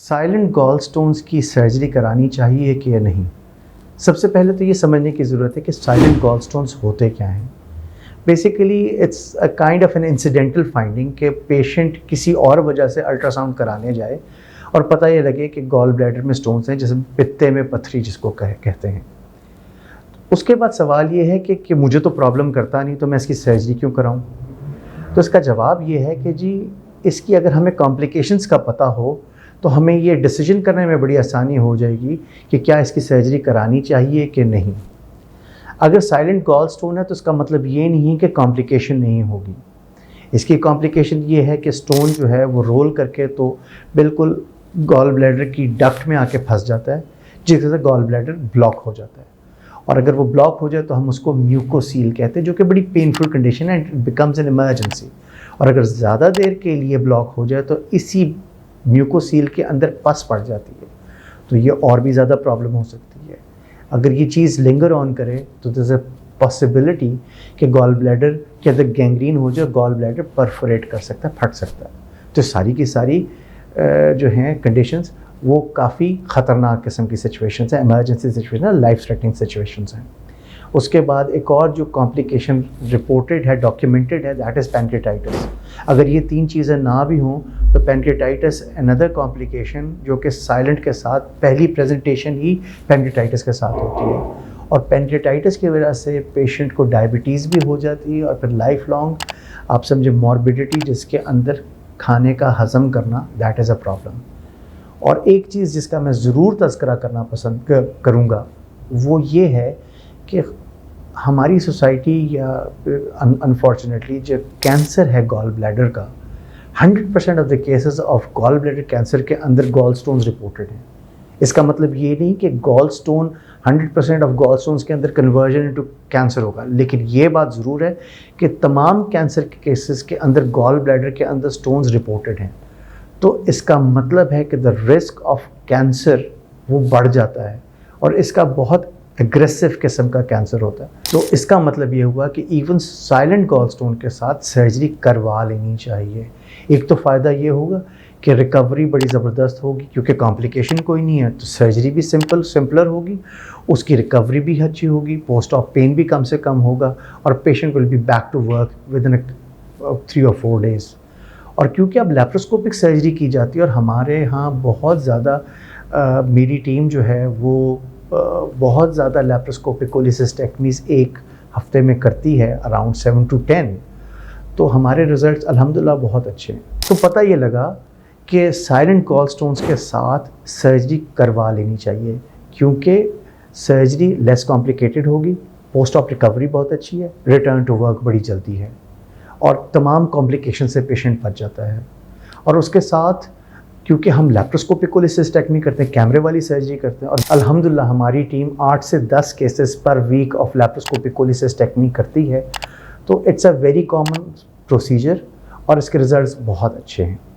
Silent gall stones की surgery करानी चाहिए कि या नहीं। सबसे पहले तो ये समझने की ज़रूरत है कि साइलेंट गॉल स्टोन्स होते क्या हैं। Basically it's a kind of an incidental finding कि पेशेंट किसी और वजह से अल्ट्रासाउंड कराने जाए और पता ये लगे कि गॉल ब्लैडर में स्टोन्स हैं, जैसे पित्ते में पत्थरी जिसको कहते हैं। उसके बाद सवाल ये है कि मुझे तो प्रॉब्लम करता नहीं, तो मैं इसकी सर्जरी क्यों कराऊं। तो इसका जवाब ये है कि जी इसकी अगर हमें कॉम्प्लिकेशंस का पता हो तो हमें ये डिसीजन करने में बड़ी आसानी हो जाएगी कि क्या इसकी सर्जरी करानी चाहिए कि नहीं। अगर साइलेंट गॉल स्टोन है तो इसका मतलब ये नहीं है कि कॉम्प्लिकेशन नहीं होगी। इसकी कॉम्प्लिकेशन ये है कि स्टोन जो है वो रोल करके तो बिल्कुल गॉल ब्लैडर की डक्ट में आके फंस जाता है, जिससे से गॉल ब्लैडर ब्लॉक हो जाता है। और अगर वो ब्लॉक हो जाए तो हम उसको म्यूकोसील कहते हैं, जो कि बड़ी पेनफुल कंडीशन है, इट बिकम्स एन इमरजेंसी। और अगर ज़्यादा देर के लिए ब्लॉक हो जाए तो इसी म्यूकोसील के अंदर पस पड़ जाती है, तो ये और भी ज़्यादा प्रॉब्लम हो सकती है। अगर ये चीज़ लिंगर ऑन करे तो दर इज़ अ पॉसिबिलिटी कि गॉल ब्लैडर के अंदर गैंग्रीन हो जाए, गॉल ब्लैडर परफोरेट कर सकता है, फट सकता है। तो सारी की सारी जो हैं कंडीशंस वो काफ़ी ख़तरनाक किस्म की सिचुएशंस हैं, emergency situation, life threatening situations हैं। उसके बाद एक और जो कॉम्प्लिकेशन रिपोर्टेड है, डॉक्यूमेंटेड है, दैट इज़ पैनक्रेटाइटिस। अगर ये तीन चीज़ें ना भी हों तो पैनक्रेटाइटिस अनदर कॉम्प्लिकेशन जो कि साइलेंट के साथ पहली प्रेजेंटेशन ही पैनक्रेटाइटिस के साथ होती है। और पैनक्रेटाइटिस की वजह से पेशेंट को डायबिटीज़ भी हो जाती है और फिर लाइफ लॉन्ग आप समझे मॉर्बिडिटी, जिसके अंदर खाने का हज़म करना, दैट इज़ अ प्रॉब्लम। और एक चीज़ जिसका मैं ज़रूर तज़किरा करना पसंद करूँगा वो ये है कि हमारी सोसाइटी या अनफॉर्चुनेटली जो कैंसर है गॉल ब्लैडर का, 100% of the cases of gall bladder cancer के अंदर गॉल स्टोन्स रिपोर्टेड हैं। इसका मतलब ये नहीं कि gall stone 100% of gall stones के अंदर कन्वर्जन इनटू कैंसर होगा, लेकिन ये बात ज़रूर है कि तमाम कैंसर के केसेस के अंदर गॉल ब्लैडर के अंदर स्टोन्स रिपोर्टेड हैं। तो इसका मतलब है कि द रिस्क ऑफ कैंसर वो बढ़ जाता है और इसका बहुत एग्रेसिव किस्म का कैंसर होता है। तो इसका मतलब ये हुआ कि इवन साइलेंट गॉल स्टोन के साथ सर्जरी करवा लेनी चाहिए। एक तो फ़ायदा ये होगा कि रिकवरी बड़ी ज़बरदस्त होगी, क्योंकि कॉम्प्लिकेशन कोई नहीं है, तो सर्जरी भी सिंपलर होगी, उसकी रिकवरी भी अच्छी होगी, पोस्ट ऑफ पेन भी कम से कम होगा और patient will be back to work within 3 or 4 days। और क्योंकि अब लैप्रोस्कोपिक सर्जरी की जाती है और हमारे यहाँ बहुत ज़्यादा मेरी टीम जो है वो बहुत ज़्यादा लैप्रोस्कोपिक कोलिसिस्टेक्टमीज़ एक हफ्ते में करती है, अराउंड 7 to 10। तो हमारे रिज़ल्ट्स अल्हम्दुलिल्लाह बहुत अच्छे हैं। तो पता ये लगा कि साइलेंट गॉल स्टोन्स के साथ सर्जरी करवा लेनी चाहिए, क्योंकि सर्जरी लेस कॉम्प्लिकेटेड होगी, पोस्ट ऑफ रिकवरी बहुत अच्छी है, रिटर्न टू वर्क बड़ी जल्दी है और तमाम कॉम्प्लिकेशन से पेशेंट बच जाता है। और उसके साथ क्योंकि हम लैप्रोस्कोपिक कोलिसिस्टेक्टमी करते हैं, कैमरे वाली सर्जरी करते हैं, और अल्हम्दुलिल्लाह हमारी टीम 8 से 10 केसेस पर वीक ऑफ लैप्रोस्कोपिक कोलिसिस्टेक्टमी करती है। तो it's a very common procedure और इसके रिजल्ट्स बहुत अच्छे हैं।